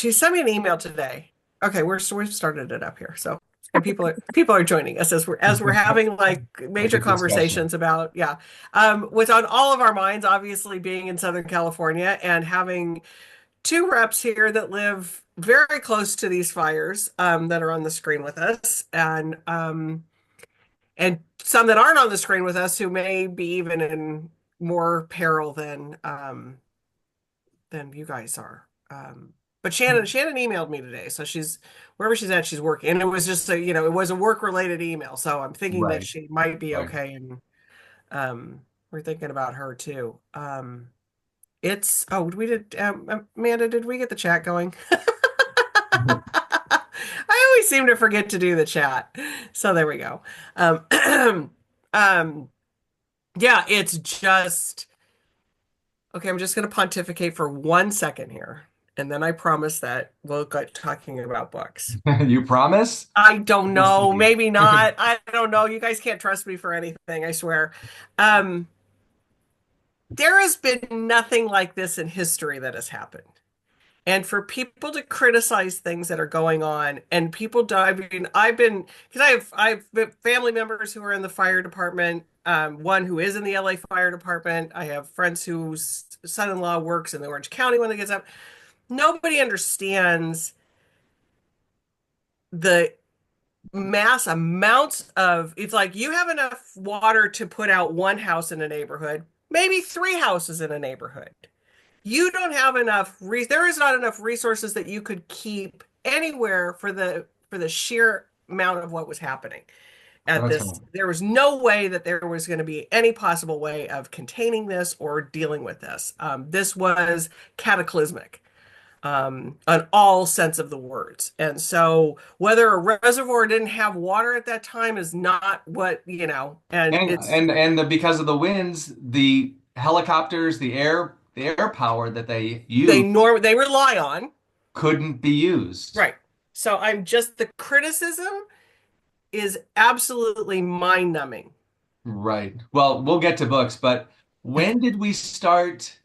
She sent me an email today. Okay, we've started it up here. So, and people are joining us as we're having like A major good discussion. conversations about, yeah. What's on all of our minds, obviously being in Southern California and having two reps here that live very close to these fires, that are on the screen with us, and some that aren't on the screen with us who may be even in more peril than you guys are. But Shannon emailed me today, so she's wherever she's at, she's working, and it was just it was a work related email, so I'm thinking that Right, she might be right. okay, and we're thinking about her too. It's oh, we did Amanda, did we get the chat going? I always seem to forget to do the chat, so there we go. Um, yeah, it's just okay. I'm just going to pontificate for 1 second here, and then I promise that we'll get talking about books. You promise? I don't We'll know, see. maybe not. I don't know. You guys can't trust me for anything, I swear. Um, there has been nothing like this in history that has happened. And for people to criticize things that are going on, and people die. I mean, because I have family members who are in the fire department. One who is in the LA Fire Department. I have friends whose son-in-law works in the Orange County when it gets up. Nobody understands the mass amounts of. It's like you have enough water to put out one house in a neighborhood, maybe three houses in a neighborhood. You don't have enough there is not enough resources that you could keep anywhere for the sheer amount of what was happening at That's this. right. There was no way that there was going to be any possible way of containing this or dealing with this. This was cataclysmic, on all sense of the words. And so whether a reservoir didn't have water at that time is not and And it's because of the winds, the helicopters, the air power that they use they rely on. couldn't be used. Right. So the criticism is absolutely mind-numbing. Right. Well, we'll get to books, but when did we start,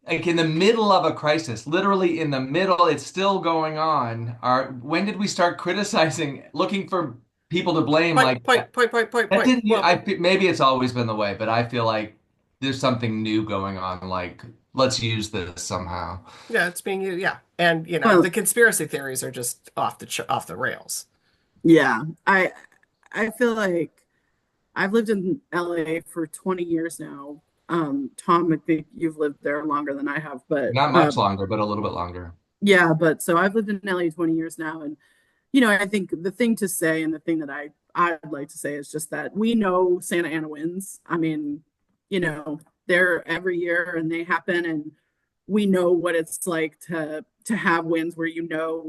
like in the middle of a crisis, literally in the middle, it's still going on. When did we start criticizing, looking for people to blame? Point, Like point, point, point, point, that point. didn't, Well, maybe it's always been the way, but I feel like there's something new going on. Like, let's use this somehow. yeah, it's being used. Yeah, and the Well, conspiracy theories are just off the rails. yeah. I feel like I've lived in LA for 20 years now. Tom, I think you've lived there longer than I have, but Not much longer, but a little bit longer. yeah, but so I've lived in LA 20 years now, and I think the thing to say and the thing that I'd like to say is just that we know Santa Ana wins. I mean, they're every year and they happen, and we know what it's like to have wins where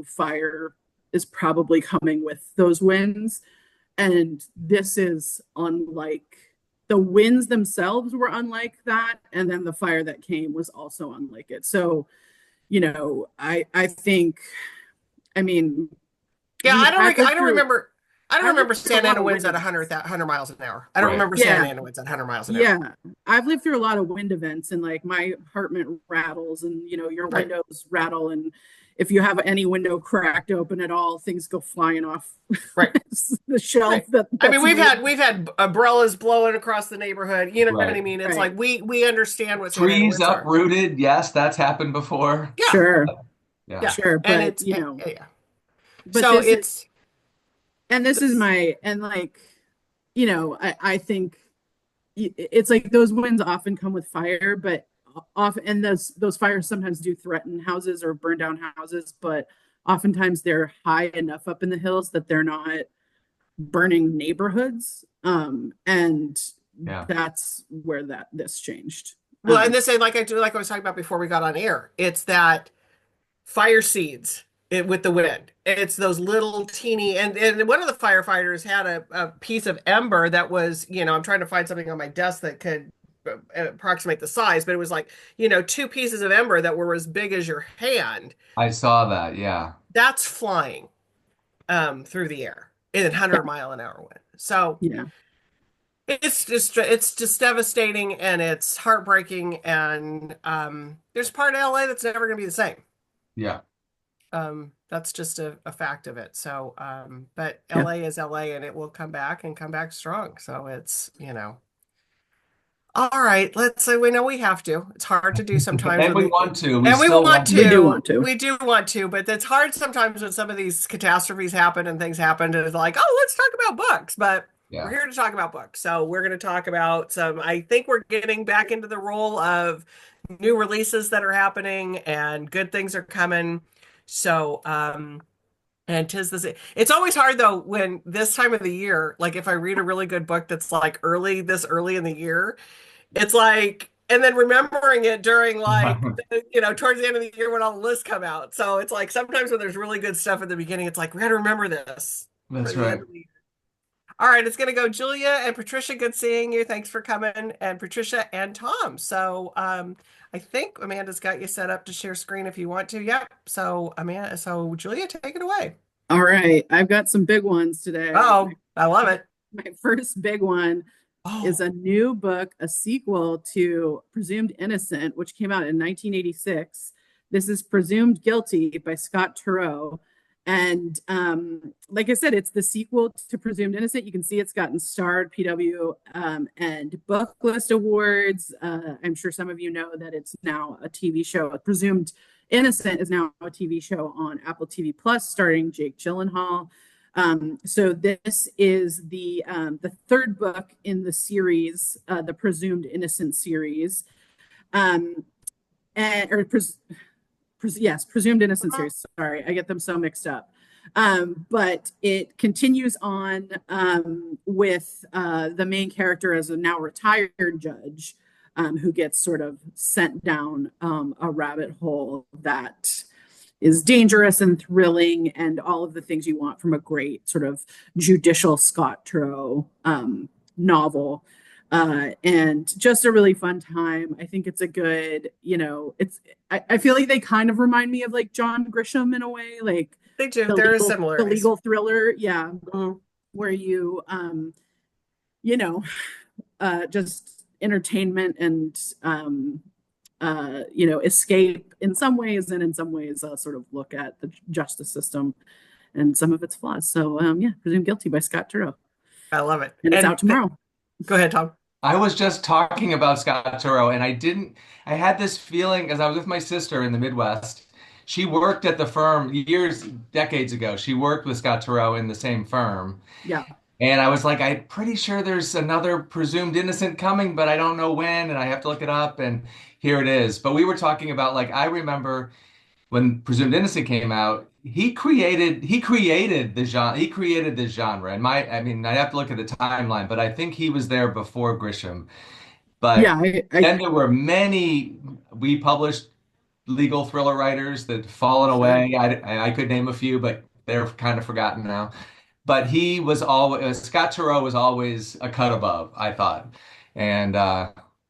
fire is probably coming with those wins. And this is unlike the winds themselves were unlike that. And then the fire that came was also unlike it. So, I think, I mean, Yeah, lived through I don't I've lived remember through a Santa lot Ana of winds at winds. 100 miles an hour. I don't Right. remember Santa Yeah, Ana winds at 100 miles an hour. yeah. I've lived through a lot of wind events, and like my apartment rattles, and your Right, windows rattle, and if you have any window cracked open at all, things go flying off right, the shelf right. I mean, that's made. we've had umbrellas blowing across the neighborhood. You know what I Right. mean? It's Right. like we understand what Santa Ana Trees winds are. uprooted. Yes, that's happened before. Yeah, Sure. Yeah. yeah, Sure. and But, yeah. but So this is, it's and this is my, and like, I think it's like those winds often come with fire, but often, and those fires sometimes do threaten houses or burn down houses, but oftentimes they're high enough up in the hills that they're not burning neighborhoods. And Yeah. that's where this changed. well, and this, and like I was talking about before we got on air, it's that fire seeds with the wind. It's those little teeny, and one of the firefighters had a piece of ember that was, I'm trying to find something on my desk that could approximate the size, but it was like, two pieces of ember that were as big as your hand. I saw that. Yeah. That's flying through the air in 100-mile-an-hour wind. So Yeah. it's just devastating, and it's heartbreaking, and there's part of LA that's never going to be the same. Yeah. That's just a fact of it. So, but Yeah. LA is LA and it will come back and come back strong. So it's, all right, let's say we know we have to. It's hard to do sometimes And when we want to. We and we still want want We to. do to. want to. We do want to, but it's hard sometimes when some of these catastrophes happen and things happen and it's like, oh, let's talk about books. But we're Yeah. here to talk about books. So we're going to talk about I think we're getting back into the role of new releases that are happening and good things are coming. So, and tis this. It's always hard though when this time of the year, like if I read a really good book that's like this early in the year, it's like, and then remembering it during like, towards the end of the year when all the lists come out. So it's like sometimes when there's really good stuff at the beginning, it's like we got to remember this for That's the right. end of the year. All right, it's gonna go Julia and Patricia. Good seeing you. Thanks for coming, and Patricia and Tom. So, I think Amanda's got you set up to share screen if you want to. Yep. So, Julia, take it away. All right. I've got some big ones today. Oh, I love it. My first big one is Oh, a new book, a sequel to Presumed Innocent, which came out in 1986. This is Presumed Guilty by Scott Turow. And like I said, it's the sequel to Presumed Innocent. You can see it's gotten starred PW and Book List Awards. I'm sure some of you know that it's now a TV show. Presumed Innocent is now a TV show on Apple TV Plus, starring Jake Gyllenhaal. So this is the third book in the series, the Presumed Innocent series, and yes, Presumed Innocent series. Sorry, I get them so mixed up. But it continues on with the main character as a now retired judge who gets sort of sent down a rabbit hole that is dangerous and thrilling and all of the things you want from a great sort of judicial Scott Turow novel. And just a really fun time. I think it's a good, I feel like they kind of remind me of like John Grisham in a way, like they do. There are similarities. The legal thriller, yeah, Mhm. where you, just entertainment and, escape in some ways, and in some ways, sort of look at the justice system and some of its flaws. So, yeah, Presumed Guilty by Scott Turow. I love it. And it's out tomorrow. Go ahead, Tom. I was just talking about Scott Turow, and I had this feeling as I was with my sister in the Midwest. She worked at the firm decades ago. She worked with Scott Turow in the same firm. Yeah. And I was like, I'm pretty sure there's another Presumed Innocent coming, but I don't know when, and I have to look it up, and here it is. But we were talking about, like, I remember when Presumed Innocent came out, he created the genre. He created this genre. And I mean, I have to look at the timeline, but I think he was there before Grisham. But Yeah. then there were many we published legal thriller writers that fallen away. I could name a few, but they're kind of forgotten now. But he was always Scott Turow was always a cut above, I thought, and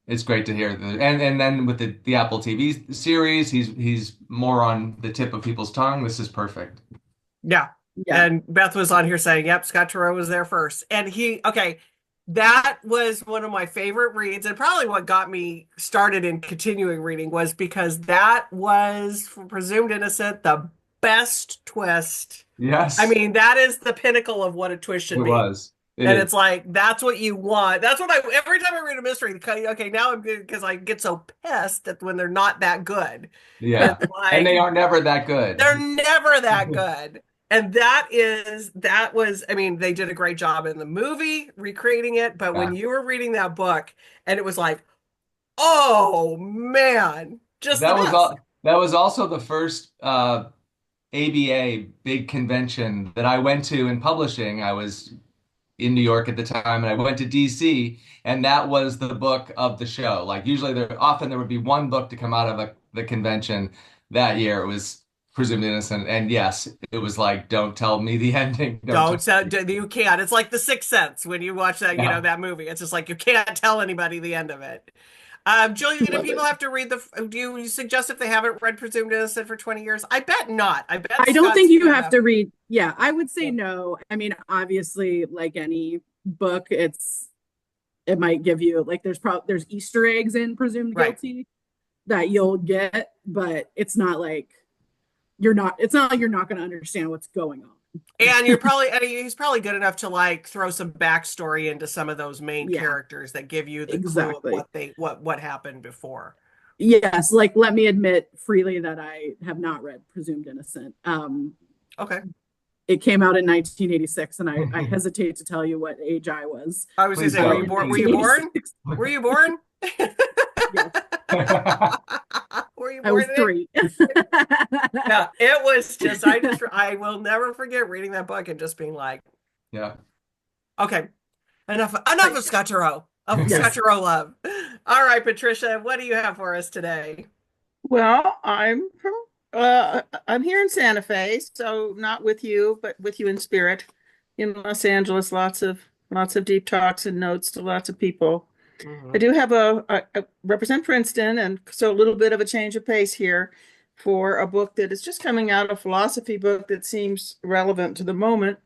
it's great to hear. And then with the Apple TV series, he's more on the tip of people's tongue. This is perfect. Yeah. Yeah. And Beth was on here saying, yep, Scott Turow was there first. And that was one of my favorite reads, and probably what got me started in continuing reading was because that was, for Presumed Innocent, the best twist. Yes. I mean, that is the pinnacle of what a twist should It be. was. And it's like, that's what you want. That's what every time I read a mystery, okay, now I'm good because I get so pissed that when they're not that good. Yeah. Like, and they are never that good. They're never that good. And I mean, they did a great job in the movie recreating it, but when you were reading that book and it was like, oh man, that was also the first ABA big convention that I went to in publishing. I was in New York at the time, and I went to DC, and that was the book of the show. Like usually there would be one book to come out of the convention. That year it was Presumed Innocent, and yes, it was like, don't tell me the ending. You can't. It's like The Sixth Sense when you watch that, that movie. It's just like you can't tell anybody the end of it. Julia, do people have to read do you suggest if they haven't read Presumed Innocent for 20 years? I bet not. I don't think you have to read. Yeah, I would say no. I mean, obviously, like any book, it might give you like there's Easter eggs in Presumed Guilty that you'll get, but it's not like it's not like you're not going to understand what's going on. And he's probably good enough to like throw some backstory into some of those main Yeah, characters that give you the clue of exactly. what happened before. Yes, like let me admit freely that I have not read Presumed Innocent. Okay. It came out in 1986, and I hesitate to tell you what age I was. I was gonna Please say, were you don't. born? Were Please you born? don't. Were you born? Yes, Were you I born was in it? 3. Yeah, it was just I will never forget reading that book and just being like, Yeah. okay, enough But of Scotchero, of yes, Scotchero love. All right, Patricia, what do you have for us today? Well, I'm here in Santa Fe, so not with you, but with you in spirit. In Los Angeles, lots of deep talks and notes to lots of people. I Mhm. do have a represent Princeton, and so a little bit of a change of pace here for a book that is just coming out, a philosophy book that seems relevant to the moment.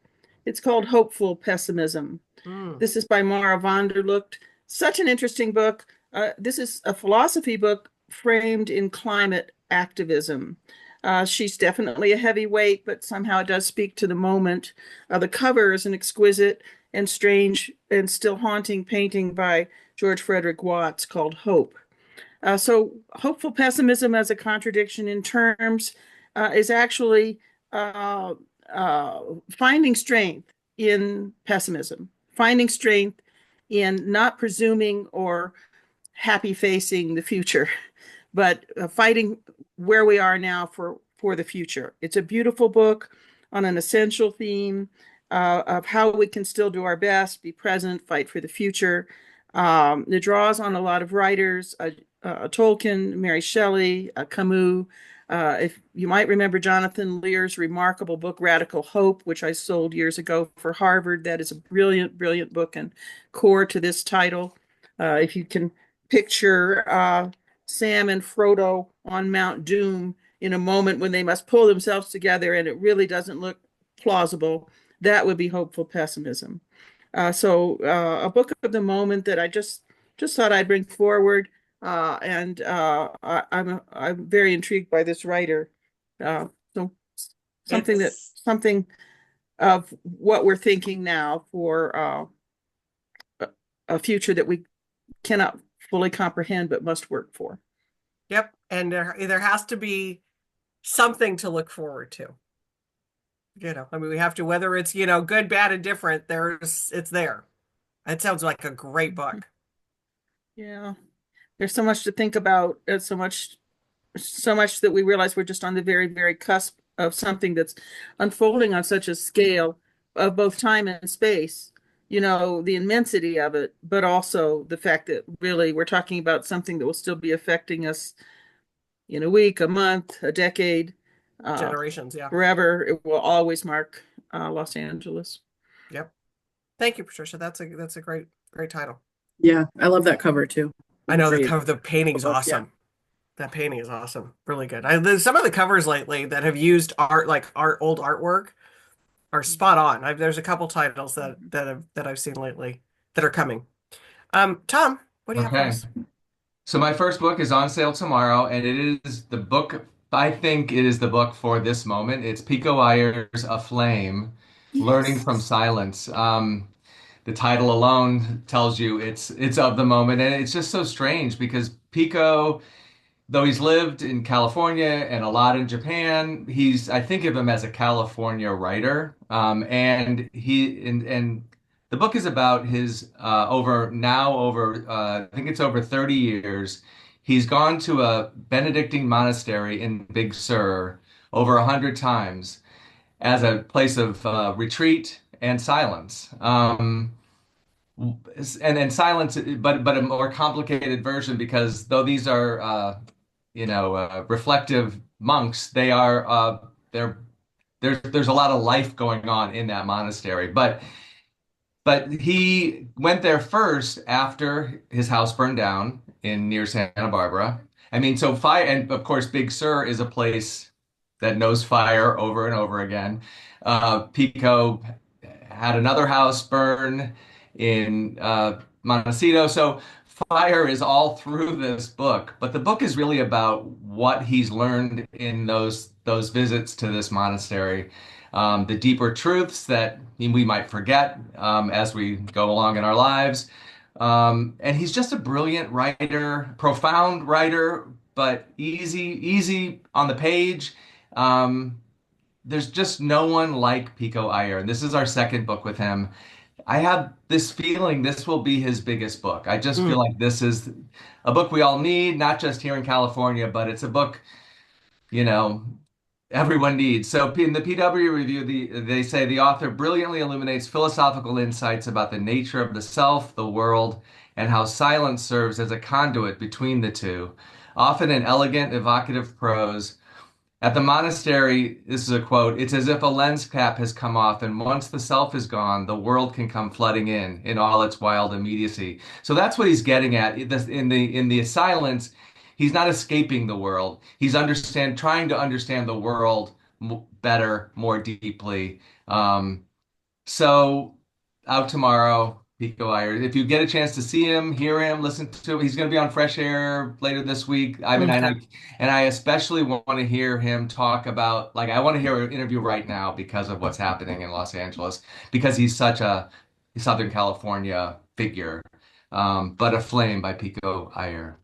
It's called Hopeful Pessimism. Mm. This is by Mara Vanderlucht. Such an interesting book. This is a philosophy book framed in climate activism. She's definitely a heavyweight, but somehow it does speak to the moment. The cover is an exquisite and strange and still haunting painting by George Frederick Watts called Hope. So, hopeful pessimism as a contradiction in terms is actually uh, uh, finding strength in pessimism, finding strength in not presuming or happy facing the future, but fighting where we are now for the future. It's a beautiful book on an essential theme of how we can still do our best, be present, fight for the future. It draws on a lot of writers, Tolkien, Mary Shelley, Camus. If you might remember Jonathan Lear's remarkable book Radical Hope, which I sold years ago for Harvard, that is a brilliant, brilliant book and core to this title. If you can picture Sam and Frodo on Mount Doom in a moment when they must pull themselves together and it really doesn't look plausible, that would be hopeful pessimism. A book of the moment that I just thought I'd bring forward, and I'm very intrigued by this writer. So It's something of what we're thinking now for a future that we cannot fully comprehend but must work for. Yep, and there has to be something to look forward to. I mean, we have to, whether it's, good, bad, and different, it's there. It sounds like a great book. Yeah, there's so much to think about. So much that we realize we're just on the very, very cusp of something that's unfolding on such a scale of both time and space. The immensity of it, but also the fact that really we're talking about something that will still be affecting us in a week, a month, a decade, uh, Generations, yeah. forever. It will always mark Los Angeles. Yep. Thank you, Patricia. That's a great title. yeah, I love that cover too. I know the Great cover, the painting's book, yeah. awesome. That painting is awesome. Really good. Some of the covers lately that have used old artwork are spot on. There's a couple titles that I've seen lately that are coming. Tom, what do you have for Okay. us? So my first book is on sale tomorrow, and it is the book, I think it is the book for this moment. It's Pico Iyer's A Flame, Learning from Yes. Silence. The title alone tells you it's of the moment, and it's just so strange because Pico, though he's lived in California and a lot in Japan, I think of him as a California writer. And the book is about his I think it's over 30 years. He's gone to a Benedictine monastery in Big Sur over 100 times as a place of retreat and silence. And silence, but a more complicated version because though these are reflective monks, there's a lot of life going on in that monastery. But he went there first after his house burned down in near Santa Barbara. I mean, so fire, and of course, Big Sur is a place that knows fire over and over again. Pico had another house burn in Montecito. So fire is all through this book, but the book is really about what he's learned in those visits to this monastery, the deeper truths that we might forget as we go along in our lives. And he's just a brilliant writer, profound writer, but easy on the page. There's just no one like Pico Iyer, and this is our second book with him. I have this feeling this will be his biggest book. I just feel like this is a book we all need, not just here in California, but it's a book, you know, everyone needs. So in the PW review, they say the author brilliantly illuminates philosophical insights about the nature of the self, the world, and how silence serves as a conduit between the two, often in elegant, evocative prose. At the monastery, this is a quote, it's as if a lens cap has come off, and once the self is gone, the world can come flooding in all its wild immediacy. So that's what he's getting at. In the silence, he's not escaping the world. He's trying to understand the world better, more deeply. So out tomorrow, Pico Iyer. If you get a chance to see him, hear him, listen to him, he's going to be on Fresh Air later this week. I mean, and I especially want to hear him talk about, like, I want to hear an interview right now because of what's happening in Los Angeles, because he's such a Southern California figure. But A Flame by Pico Iyer.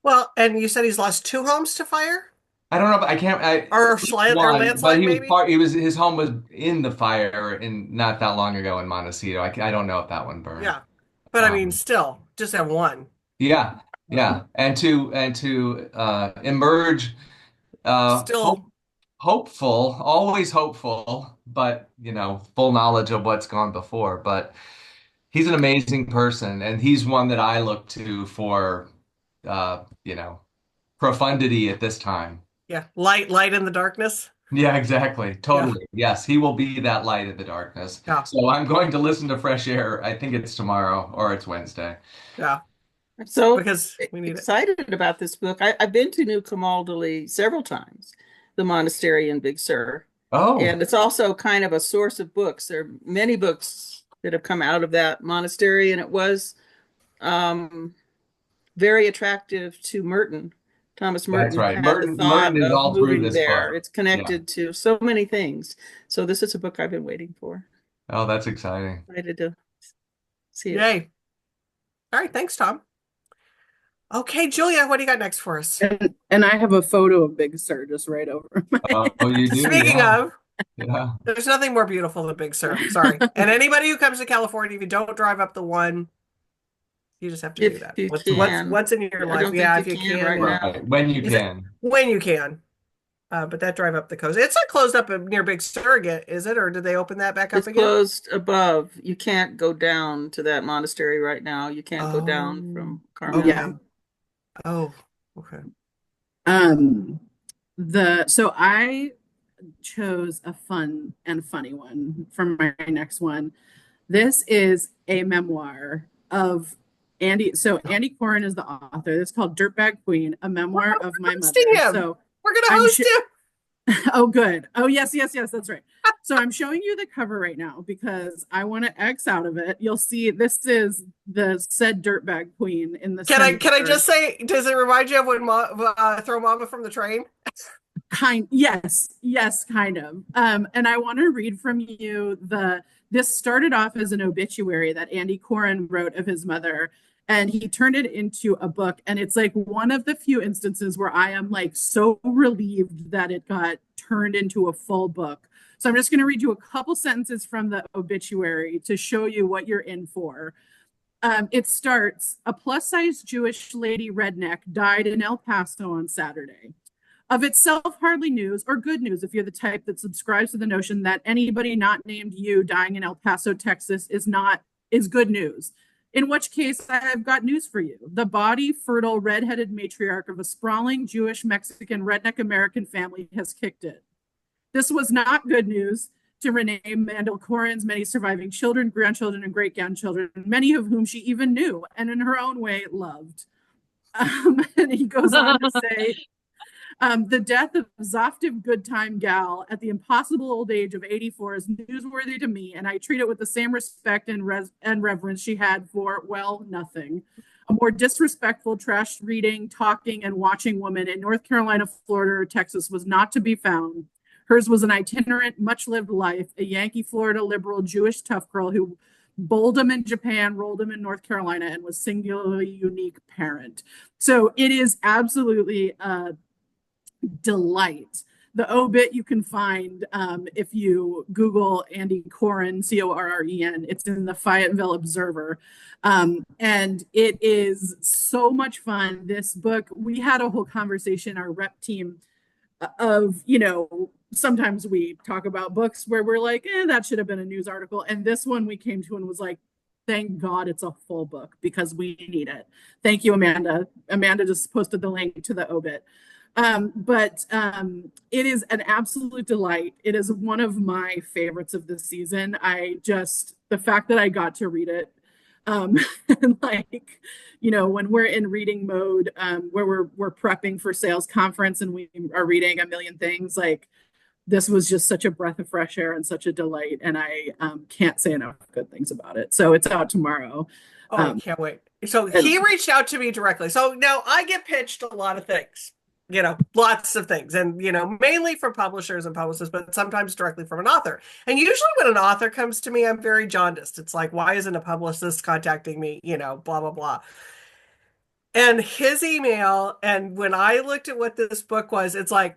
Well, and you said he's lost 2 homes to fire? I don't know, but I can't. Or landslide, but maybe? his home was in the fire not that long ago in Montecito. I don't know if that one burned. Yeah. But I mean, Um, still, just have one. yeah, yeah, and to emerge Still, hopeful, always hopeful, but full knowledge of what's gone before. But he's an amazing person, and he's one that I look to for profundity at this time. yeah, light in the darkness. Yeah, exactly. Yeah, Totally. Yes, he will be that light in the darkness. yeah, So I'm going to listen to Fresh Air. I think it's tomorrow or it's Wednesday. yeah, I'm so because we need it. excited about this book. I've been to New Camaldoli several times, the monastery in Big Sur, Oh, and it's also kind of a source of books. There are many books that have come out of that monastery, and it was very attractive to Merton. Thomas that's Merton right. had the thought Merton is of all through moving this there. book. It's Yeah. connected to so many things. So this is a book I've been waiting for. Oh, that's exciting. Excited to see it. Yay. All right, thanks, Tom. Okay, Julia, what do you got next for us? And I have a photo of Big Sur just right over my Oh, you do? Speaking Yeah. of, Yeah. there's nothing more beautiful than Big Sur. Sorry. And anybody who comes to California, if you don't drive up the one, you just have to do If that. you What's can. what's in your I life? don't Yeah, think if you you can can. right now. Right. When you Is it- can. When you can. But that drive up the coast. It's not closed up near Big Sur again, is it? Or did they open that back up It's again? closed above. You can't go down to that monastery right now. You can't go down from Carmel. Yeah. Oh, okay. So I chose a fun and funny one for my next one. This is a memoir of Andy. So Andy Coren is the author. It's called Dirtbag Queen, a memoir of my mother. hosting him. So We're gonna I'm host su- him. oh, good. Oh, yes, that's right. So I'm showing you the cover right now because I want to X out of it. You'll see this is the said Dirtbag Queen in the Can I center. just say, does it remind you of when Throw Mama from the Train? Yes, kind of. And I want to read from you this started off as an obituary that Andy Coren wrote of his mother, and he turned it into a book. And it's like one of the few instances where I am like so relieved that it got turned into a full book. So I'm just going to read you a couple sentences from the obituary to show you what you're in for. It starts, a plus-sized Jewish lady redneck died in El Paso on Saturday. Of itself, hardly news, or good news if you're the type that subscribes to the notion that anybody not named you dying in El Paso, Texas is good news. In which case, I have got news for you. The body, fertile, redheaded matriarch of a sprawling Jewish, Mexican, redneck American family has kicked it. This was not good news to Renee Mandel Coren's many surviving children, grandchildren, and great-grandchildren, many of whom she even knew and in her own way loved. And he goes on to say, the death of Zoftiv Goodtime Gal at the impossible old age of 84 is newsworthy to me, and I treat it with the same respect and reverence she had for, well, nothing. A more disrespectful, trash reading, talking, and watching woman in North Carolina, Florida, or Texas was not to be found. Hers was an itinerant, much-lived life, a Yankee, Florida, liberal, Jewish tough girl who bowled him in Japan, rolled him in North Carolina, and was singularly unique parent. So it is absolutely a delight. The obit you can find if you Google Andy Corren, Corren. It's in the Fayetteville Observer. And it is so much fun. This book, we had a whole conversation, our rep team, of, sometimes we talk about books where we're like, that should have been a news article. And this one we came to and was like, thank God it's a full book because we need it. Thank you, Amanda. Amanda just posted the link to the obit. But it is an absolute delight. It is one of my favorites of this season. The fact that I got to read it, and when we're in reading mode, where we're prepping for sales conference and we are reading a million things, like this was just such a breath of fresh air and such a delight. And I can't say enough good things about it. So it's out tomorrow. Oh, I can't wait. So he reached out to me directly. So now I get pitched a lot of things. Lots of things, and mainly from publishers and publicists, but sometimes directly from an author. And usually when an author comes to me, I'm very jaundiced. It's like, why isn't a publicist contacting me? Blah, blah, blah. And his email, and when I looked at what this book was, it's like,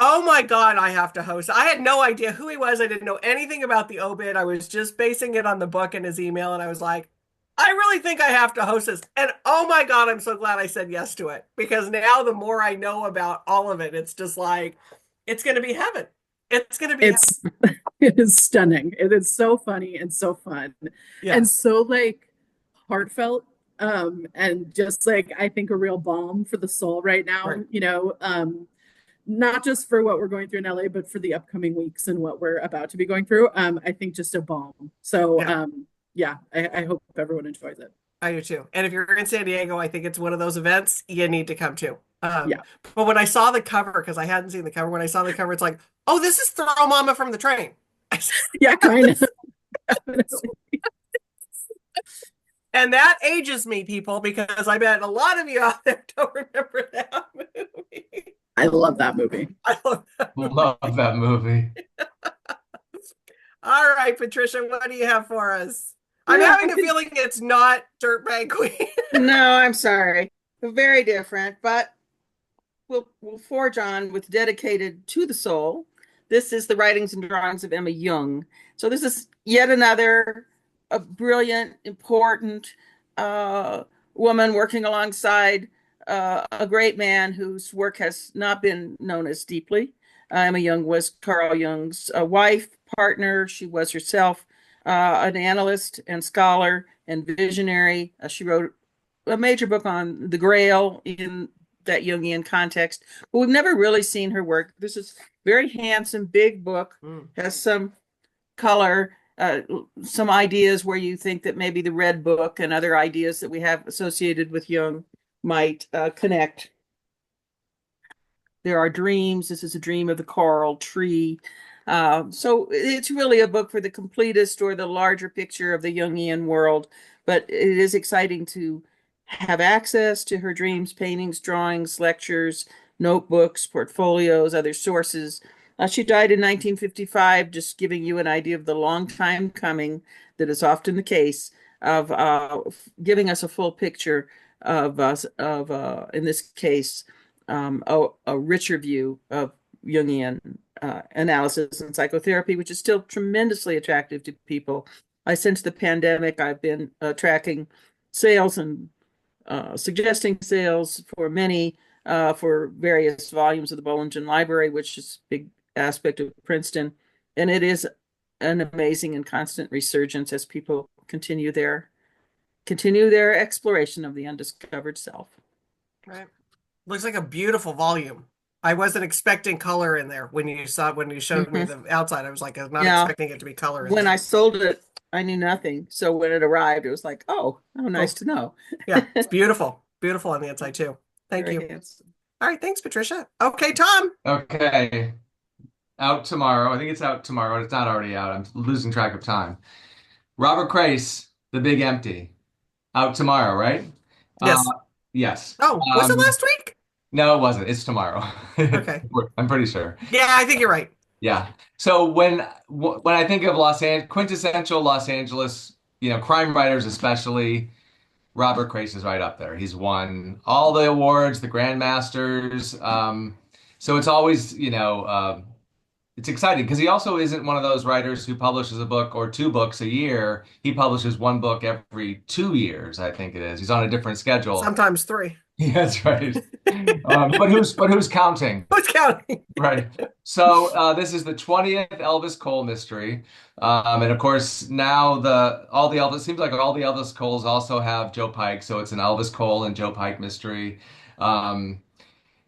oh my God, I have to host. I had no idea who he was. I didn't know anything about the obit. I was just basing it on the book and his email, and I was like, I really think I have to host this. And oh my God, I'm so glad I said yes to it, because now the more I know about all of it, it's just like, it's going to be heaven. It's going to be heaven. It is stunning. It is so funny and so fun. Yeah. And so heartfelt, and just I think a real balm for the soul right now, right. Not just for what we're going through in LA, but for the upcoming weeks and what we're about to be going through. I think just a balm. So, yeah, I hope everyone enjoys it. I do too. And if you're in San Diego, I think it's one of those events you need to come to. Yeah. But when I saw the cover, because I hadn't seen the cover, when I saw the cover, it's like, oh, this is Throw Mama from the Train. Yeah, kind of. And that ages me, people, because I bet a lot of you out there don't remember that movie. I love that movie. Love that movie. All right, Patricia, what do you have for us? I'm having a feeling it's not Dirtbag Queen. No, I'm sorry. Very different, but we'll forge on with Dedicated to the Soul. This is the writings and drawings of Emma Jung. So this is yet another brilliant, important woman working alongside a great man whose work has not been known as deeply. Emma Jung was Carl Jung's wife, partner. She was herself an analyst and scholar and visionary. She wrote a major book on the Grail in that Jungian context, but we've never really seen her work. This is very handsome, big book, has some color, some ideas where you think that maybe the Red Book and other ideas that we have associated with Jung might connect. There are dreams. This is a dream of the coral tree. So it's really a book for the completist or the larger picture of the Jungian world, but it is exciting to have access to her dreams, paintings, drawings, lectures, notebooks, portfolios, other sources. She died in 1955, just giving you an idea of the long time coming that is often the case of giving us a full picture of in this case, a richer view of Jungian analysis and psychotherapy, which is still tremendously attractive to people. Since the pandemic, I've been tracking sales and suggesting sales for many for various volumes of the Bollingen Library, which is a big aspect of Princeton. And it is an amazing and constant resurgence as people continue their exploration of the undiscovered self. Right. Looks like a beautiful volume. I wasn't expecting color in there when you showed me the outside. I was like, I'm not expecting it to be color. When I sold it, I knew nothing. So when it arrived, it was like, oh, nice to know. Yeah, it's beautiful. Beautiful on the inside too. Thank you. Handsome. All right, thanks, Patricia. Okay, Tom. Okay. Out tomorrow. I think it's out tomorrow. It's not already out. I'm losing track of time. Robert Crais, The Big Empty. Out tomorrow, right? Uh, Yes. yes. Oh, was it last week? No, it wasn't. It's tomorrow. Okay. I'm pretty sure. Yeah, I think you're right. Yeah. So when I think of quintessential Los Angeles, crime writers especially, Robert Crace is right up there. He's won all the awards, the Grandmasters. So it's always, it's exciting because he also isn't one of those writers who publishes a book or two books a year. He publishes one book every 2 years, I think it is. He's on a different schedule. Sometimes three. Yeah, that's right. But who's counting? Who's counting? Right. So this is the 20th Elvis Cole mystery, and of course now all the Elvis seems like all the Elvis Coles also have Joe Pike, so it's an Elvis Cole and Joe Pike mystery. Um,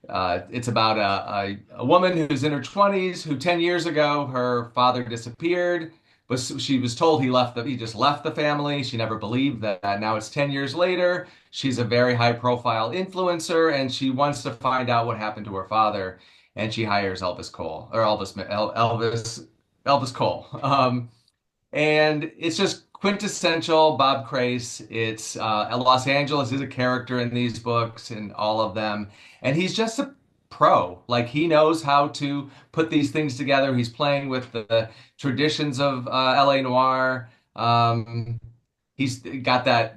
it's about a woman who's in her 20s who 10 years ago her father disappeared, but she was told he just left the family. She never believed that. Now it's 10 years later. She's a very high profile influencer and she wants to find out what happened to her father. And she hires Elvis Cole or Elvis Cole. And it's just quintessential Bob Crace. It's Los Angeles is a character in these books and all of them, and he's just a pro. Like he knows how to put these things together. He's playing with the traditions of LA noir. He's got that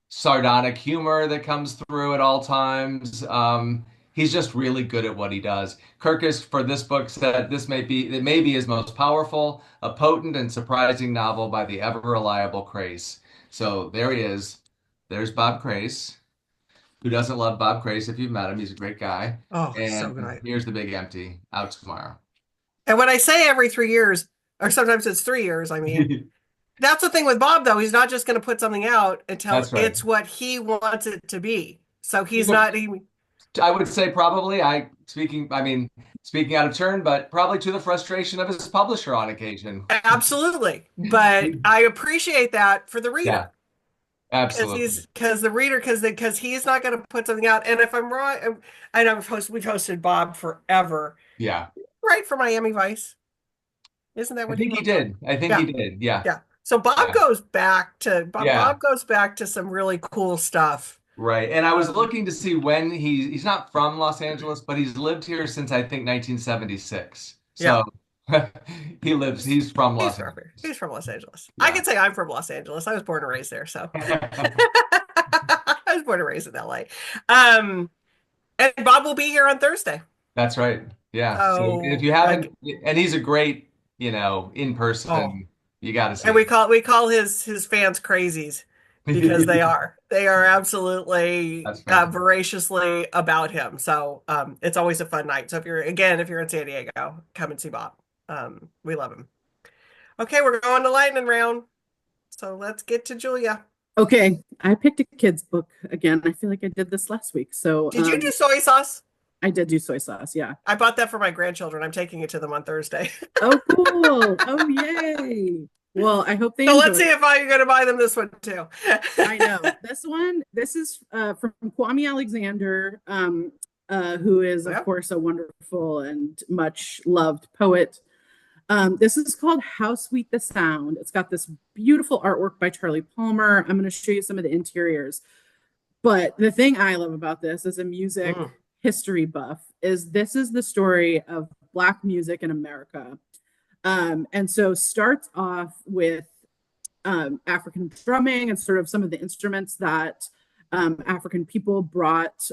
sardonic humor that comes through at all times. He's just really good at what he does. Kirkus, for this book, said it may be his most powerful, a potent and surprising novel by the ever-reliable Crace. So there he is. There's Bob Crace. Who doesn't love Bob Crace if you've met him? He's a great guy. Oh, so And good. here's The Big Empty, out tomorrow. And when I say every 3 years, or sometimes it's 3 years, I mean, that's the thing with Bob, though. He's not just going to put something out until That's right. it's what he wants it to be. So he's not. I would say probably, speaking out of turn, but probably to the frustration of his publisher on occasion. Absolutely. But I appreciate that for the reader. Yeah, absolutely. Because he's not going to put something out. And if I'm wrong, I know we've hosted Bob forever. Yeah. Right, for Miami Vice. Isn't that what I think he did. I think he did. Yeah. Yeah. So Bob goes back to Yeah. Bob goes back to some really cool stuff. Right. And I was looking to see when he's not from Los Angeles, but he's lived here since I think 1976. So he's from Los Angeles. He's from Los Angeles. Yeah. I can say I'm from Los Angeles. I was born and raised there, so I was born and raised in LA. And Bob will be here on Thursday. That's right. Yeah. So, So if you haven't, and he's a great, in person, you got to see. And we call his fans crazies because they are. They are absolutely voraciously about him. So it's always a fun night. So if you're in San Diego, come and see Bob. We love him. Okay, we're going to lightning round. So let's get to Julia. Okay, I picked a kid's book again. I feel like I did this last week. So did you do soy sauce? I did do soy sauce, yeah. I bought that for my grandchildren. I'm taking it to them on Thursday. Oh, cool. Oh, yay. Well, I hope they enjoy. Let's see if I'm going to buy them this one too. I know. This is from Kwame Alexander, who is, of course, a wonderful and much loved poet. This is called How Sweet the Sound. It's got this beautiful artwork by Charlie Palmer. I'm going to show you some of the interiors. But the thing I love about this as a music history buff is this is the story of Black music in America. And so starts off with African drumming and sort of some of the instruments that African people brought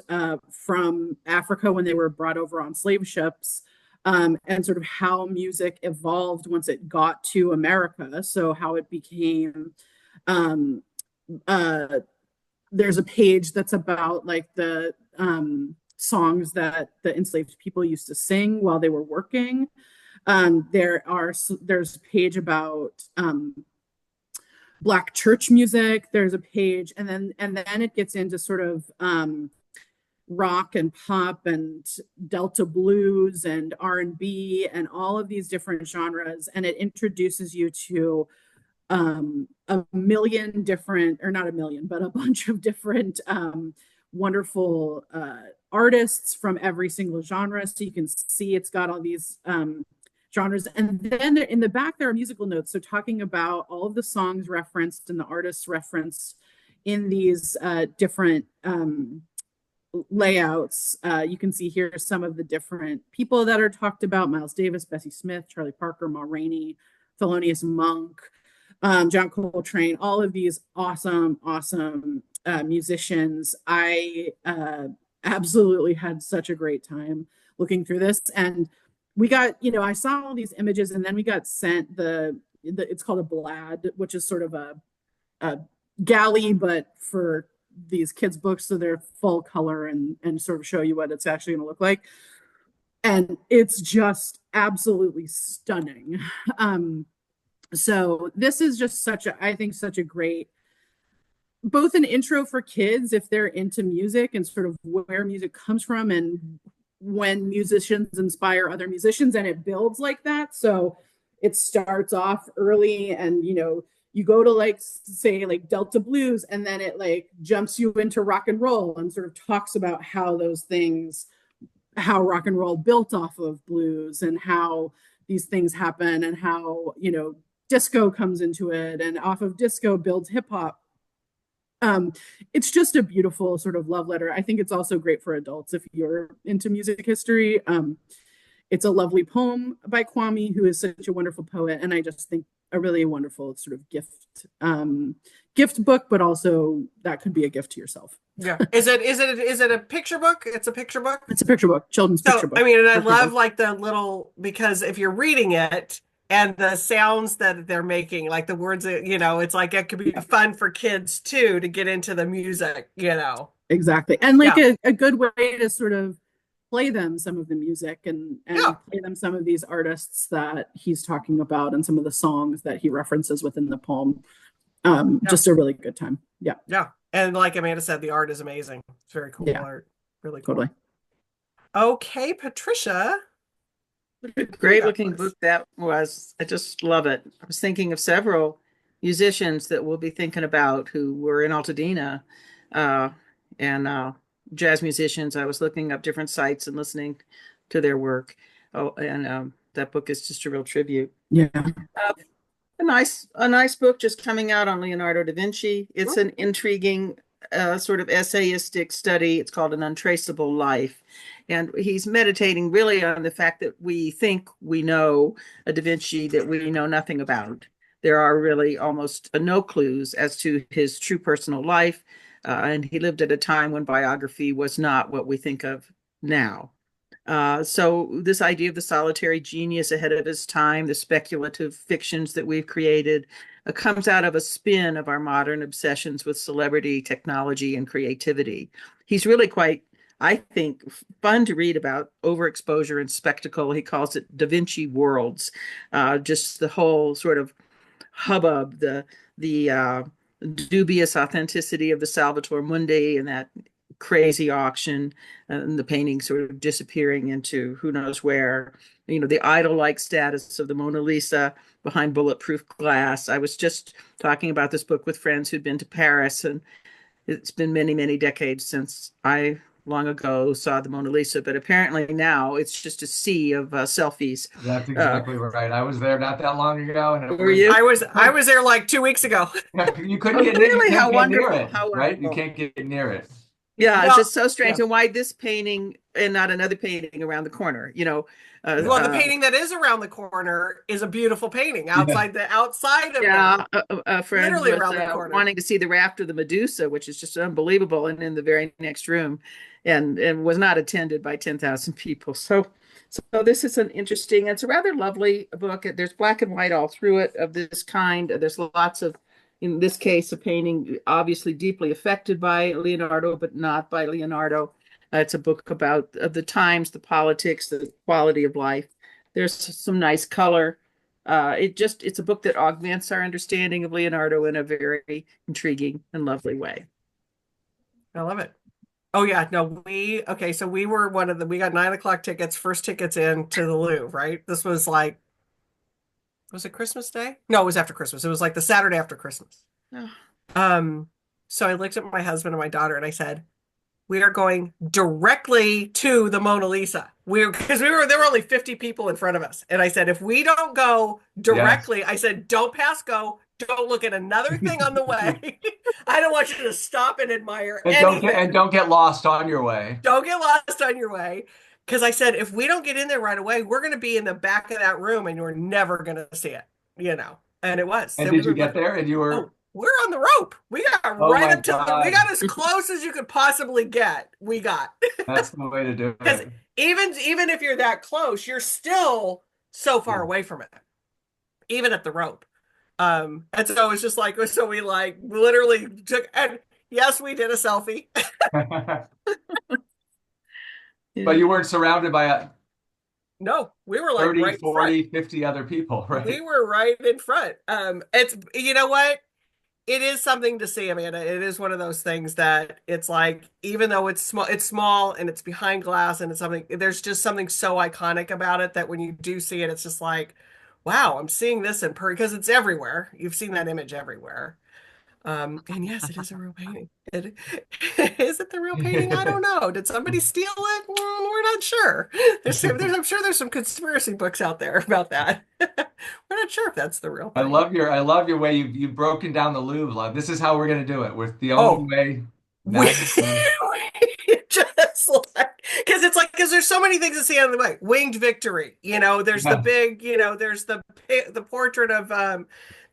from Africa when they were brought over on slave ships, and sort of how music evolved once it got to America. So how it became, there's a page that's about like the songs that the enslaved people used to sing while they were working. There's a page about Black church music. There's a page, and then it gets into sort of rock and pop and Delta blues and R&B and all of these different genres, and it introduces you to a million different, or not a million, but a bunch of different wonderful artists from every single genre. So you can see it's got all these genres. And then in the back, there are musical notes. So talking about all of the songs referenced and the artists referenced in these different layouts. You can see here some of the different people that are talked about: Miles Davis, Bessie Smith, Charlie Parker, Ma Rainey, Thelonious Monk, John Coltrane, all of these awesome, awesome musicians. I absolutely had such a great time looking through this. And we got, I saw all these images, and then we got sent it's called a blad, which is sort of a galley, but for these kids' books, so they're full color and sort of show you what it's actually going to look like. And it's just absolutely stunning. So this is just I think such a great, both an intro for kids if they're into music and sort of where music comes from and when musicians inspire other musicians, and it builds like that. So it starts off early, and you go to like say like Delta blues, and then it like jumps you into rock and roll and sort of talks about how rock and roll built off of blues and how these things happen, and how disco comes into it, and off of disco builds hip hop. It's just a beautiful sort of love letter. I think it's also great for adults if you're into music history. It's a lovely poem by Kwame, who is such a wonderful poet, and I just think a really wonderful sort of gift book, but also that could be a gift to yourself. Yeah. Is it a picture book? It's a picture book? It's a picture book, children's picture book. I mean, and I love like the little, because if you're reading it and the sounds that they're making, like the words that, it's like it could be fun for kids too to get into the music, Exactly. And like a good way to sort of play them some of the music and play them some of these artists that he's talking about and some of the songs that he references within the poem. Just a really good time. Yeah. Yeah. And like Amanda said, the art is amazing. It's very cool art. Really cool. Totally. Okay, Patricia. What a great looking book that was. I just love it. I was thinking of several musicians that we'll be thinking about who were in Altadena and jazz musicians. I was looking up different sites and listening to their work. Oh, and that book is just a real tribute. Yeah. A nice book just coming out on Leonardo da Vinci. It's an intriguing sort of essayistic study. It's called An Untraceable Life. And he's meditating really on the fact that we think we know a Da Vinci that we know nothing about. There are really almost no clues as to his true personal life. And he lived at a time when biography was not what we think of now. So this idea of the solitary genius ahead of his time, the speculative fictions that we've created, comes out of a spin of our modern obsessions with celebrity, technology, and creativity. He's really quite, I think, fun to read about overexposure and spectacle. He calls it Da Vinci worlds, just the whole sort of hubbub, the dubious authenticity of the Salvator Mundi and that crazy auction, and the painting sort of disappearing into who knows where, the idol-like status of the Mona Lisa behind bulletproof glass. I was just talking about this book with friends who'd been to Paris, and it's been many, many decades since I long ago saw the Mona Lisa, but apparently now it's just a sea of selfies. That's exactly right. I was there not that long ago, and were you? I was there like 2 weeks ago. You couldn't get really how wonderful, near it, how wonderful. Right? You can't get near it. Yeah, it's just so strange. And why this painting and not another painting around the corner? Well, the painting that is around the corner is a beautiful painting outside of a friend literally was around the corner, wanting to see the raft of the Medusa, which is just unbelievable, and in the very next room, and was not attended by 10,000 people. So this is an interesting. It's a rather lovely book. There's black and white all through it of this kind. There's lots of. In this case, a painting obviously deeply affected by Leonardo, but not by Leonardo. It's a book about the times, the politics, the quality of life. There's some nice color. It's a book that augments our understanding of Leonardo in a very intriguing and lovely way. I love it. Oh yeah, no, so we were we got 9:00 tickets, first tickets in to the Louvre, right? This was like, was it Christmas Day? No, it was after Christmas. It was like the Saturday after Christmas. Oh. So I looked at my husband and my daughter and I said, we are going directly to the Mona Lisa. Because there were only 50 people in front of us. And I said, if we don't go directly, I said, don't pass go, Don't look at another thing on the way. I don't want you to stop and admire And anything. don't get lost on your way. Don't get lost on your way. Because I said, if we don't get in there right away, we're going to be in the back of that room and you're never going to see it, you know. And it was. And Then did we you get were, there and you were, oh, we're on the rope. We got oh right my up to we God, got as close as you could possibly get. We got. that's the way to do Because it. even if you're that close, you're still so far Yeah. away from it, even at the rope. And so it's just like, so we like literally took, and yes, we did a selfie. But you weren't surrounded by No, we were like 30, right in front. 40, 50 other people, We right? were right in front. It's, you know what? It is something to see, Amanda. It is one of those things that it's like, even though it's small and it's behind glass and it's something, there's just something so iconic about it that when you do see it, it's just like, wow, I'm seeing this in because it's everywhere. You've seen that image everywhere. And yes, it is a real painting. Is it the real painting? I don't know. Did somebody steal it? Well, we're not sure. I'm sure there's some conspiracy books out there about that. We're not sure if that's the real I thing. love your way you've broken down the Louvre. Like, this is how we're gonna do it. With the Oh, only way. we Now, just like because it's like because there's so many things to see on the way. Winged Victory, you know. There's the yeah. big, you know. There's the portrait of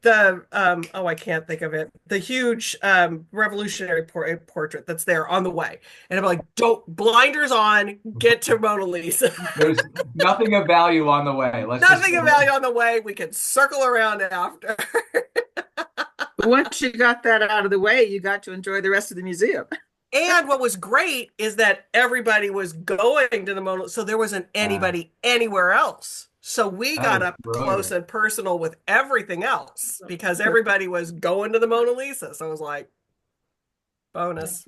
oh, I can't think of it. The huge revolutionary portrait that's there on the way, and I'm like, don't blinders on, get to Mona Lisa. There's nothing of value on the way. Let's Nothing just of value on the way. We can circle around after. But once you got that out of the way, you got to enjoy the rest of the museum. And what was great is that everybody was going to the Mona Lisa, so there wasn't anybody anywhere else. So we that got is up brilliant. close and personal with everything else because everybody was going to the Mona Lisa. So it was like bonus.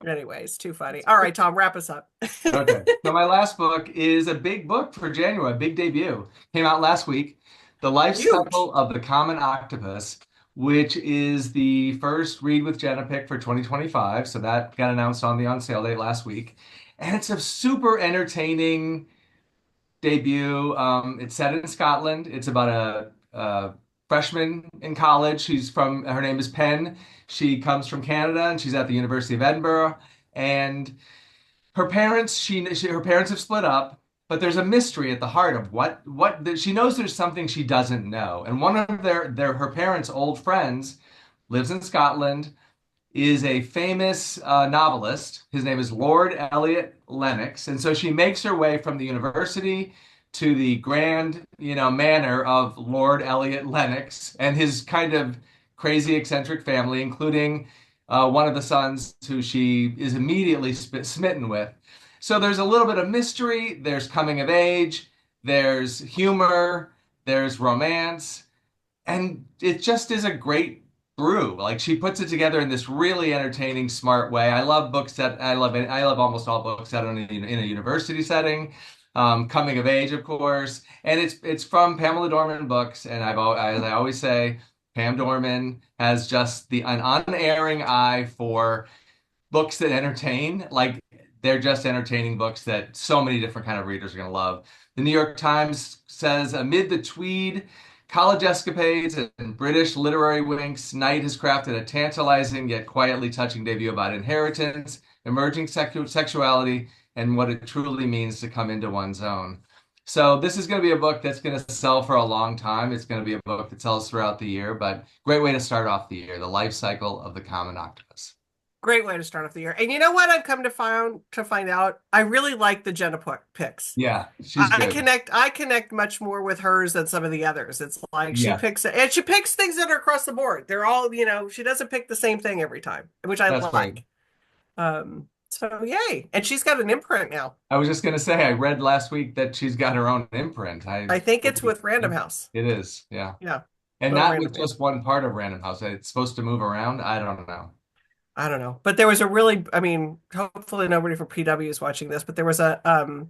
Anyways, too funny. All right, Tom, wrap us up. Okay. So my last book is a big book for January, a big debut. Came out last week. The Life Huge. Cycle of the Common Octopus, which is the first Read with Jenna pick for 2025. So that got announced on the on sale date last week. And it's a super entertaining debut. It's set in Scotland. It's about a freshman in college. Her name is Penn. She comes from Canada and she's at the University of Edinburgh. And her parents, her parents have split up, but there's a mystery at the heart of what she knows there's something she doesn't know. And one of her parents' old friends lives in Scotland, is a famous novelist. His name is Lord Eliot Lennox. And so she makes her way from the university to the grand, manor of Lord Eliot Lennox and his kind of crazy eccentric family, including one of the sons who she is immediately smitten with. So there's a little bit of mystery, there's coming of age, there's humor, there's romance, and it just is a great brew. Like, she puts it together in this really entertaining, smart way. I love books that I love almost all books set in a university setting. Coming of age, of course, and it's from Pamela Dorman Books, and as I always say, Pam Dorman has just an unerring eye for books that entertain. Like, they're just entertaining books that so many different kind of readers are going to love. The New York Times says, amid the Tweed college escapades and British literary winks, Knight has crafted a tantalizing yet quietly touching debut about inheritance, emerging sexuality, and what it truly means to come into one's own. So this is going to be a book that's going to sell for a long time. It's going to be a book that sells throughout the year, but great way to start off the year, The Life Cycle of the Common Octopus. Great way to start off the year. And you know what I've come to find out? I really like the Jenna picks. Yeah, she's good. I connect much more with hers than some of the others. It's like she Yeah. picks things that are across the board. They're all, she doesn't pick the same thing every time, which I That's like. So yay. And she's got an imprint now. I was just going to say, I read last week that she's got her own imprint. I think it's with Random House. It is, yeah. Yeah. And With not Random with just one part of Random House. It's supposed to move around. I don't know. I don't know. But there was hopefully nobody from PW is watching this, but there was you know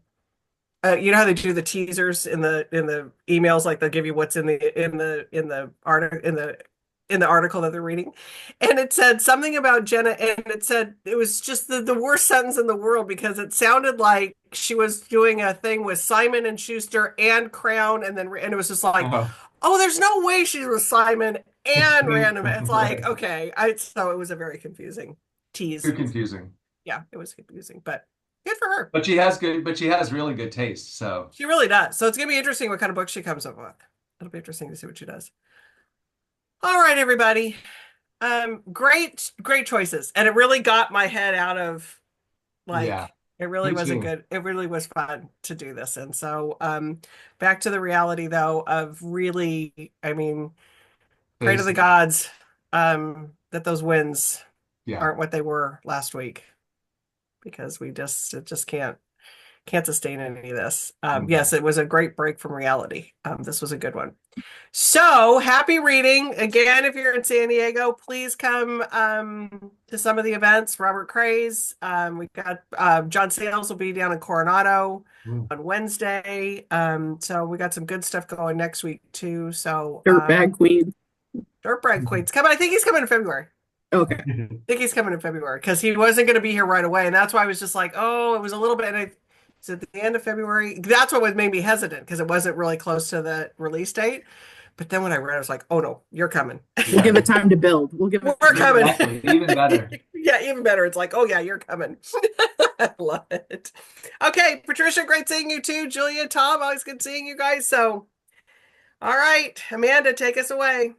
how they do the teasers in the emails, like they'll give you what's in the article that they're reading, and it said something about Jenna, and it said it was just the worst sentence in the world because it sounded like she was doing a thing with Simon and Schuster and Crown, and it was just like, oh, there's no way she was Simon and random. It's like, okay, so it was a very confusing tease. Too confusing. Yeah, it was confusing, but good for her. But she has really good taste. So She really does. So it's gonna be interesting what kind of book she comes up with. It'll be interesting to see what she does. All right, everybody. Great choices. And it really got my head out of like yeah, it really me was too. it really was fun to do this. And so back to the reality though of really, I mean, pray to the Tasty. gods that those wins Yeah. aren't what they were last week because it just can't sustain any of this. Yes, it was a great break from reality. This was a good one. So happy reading. Again, if you're in San Diego, please come to some of the events. Robert Craze. We got John Sayles will be down in Coronado on Wednesday. So we got some good stuff going next week too. So Dirtbag Queen. Dirtbag Queen's coming. I think he's coming in February. Okay. I think he's coming in February because he wasn't going to be here right away. And that's why I was just like, oh, it was a little bit. It's at the end of February. That's what made me hesitant because it wasn't really close to the release date. But then when I read, I was like, oh no, you're coming. We'll give it time to build. We're coming. Exactly. Even better. Yeah, even better. It's like, oh yeah, you're coming. I love it. Okay, Patricia, great seeing you too. Julia, Tom, always good seeing you guys. So, all right, Amanda, take us away.